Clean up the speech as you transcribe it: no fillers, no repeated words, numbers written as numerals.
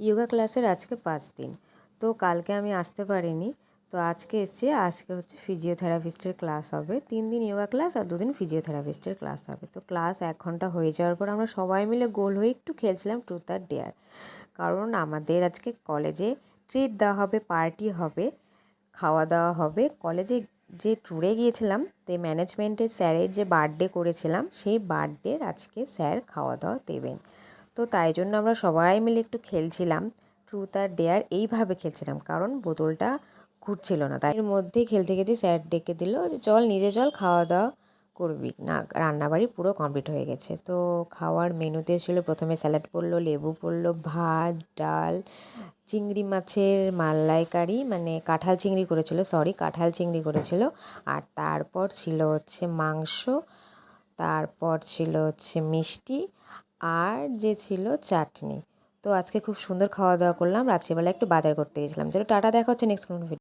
যোগা ক্লাসের আজকে 5 দিন। তো কালকে আমি আসতে পারিনি। তো আজকে এসেছি। আজকে হচ্ছে ফিজিওথেরাপিস্টের ক্লাস হবে। 3 দিন যোগা ক্লাস আর 2 দিন ফিজিওথেরাপিস্টের ক্লাস হবে। তো ক্লাস 1 ঘন্টা হয়ে যাওয়ার পর আমরা সবাই মিলে গোল হয়ে একটু খেলছিলাম ট্রুথ আর ডেয়ার। কারণ আমাদের আজকে কলেজে ট্রিট দেওয়া হবে, পার্টি হবে, খাওয়া দাওয়া হবে। কলেজে যে ট্যুরে গিয়েছিলাম তো ম্যানেজমেন্টের স্যারের যে বার্থডে করেছিলাম সেই বার্থডের আজকে স্যার খাওয়া দাওয়া দেবেন। তো তাই জন্য আমরা সবাই মিলে একটু খেলছিলাম ট্রুথ আর ডেয়ার। এইভাবে খেলছিলাম কারণ বোতলটা ঘুরছিল না, তাই এর মধ্যেই খেলতে খেতে স্যার ডেকে দিল যে চল নিজে চল খাওয়া দাওয়া করবি না। রান্নাবাড়ি পুরো কমপ্লিট হয়ে গেছে। তো খাওয়ার মেনুতে ছিল প্রথমে স্যালাড পড়লো, লেবু পড়লো, ভাত, ডাল, চিংড়ি মাছের মালাইকারি, মানে কাঁঠাল চিংড়ি করেছিল, কাঁঠাল চিংড়ি করেছিল। আর তারপর ছিল হচ্ছে মাংস, তারপর ছিল হচ্ছে মিষ্টি, আর যে ছিল চাটনি। তো আজকে খুব সুন্দর খাওয়া দাওয়া করলাম। রাত্রিবেলা একটু বাজার করতে গেছিলাম। চলো টাটা, দেখা হচ্ছে নেক্সট কোনো ভিডিও।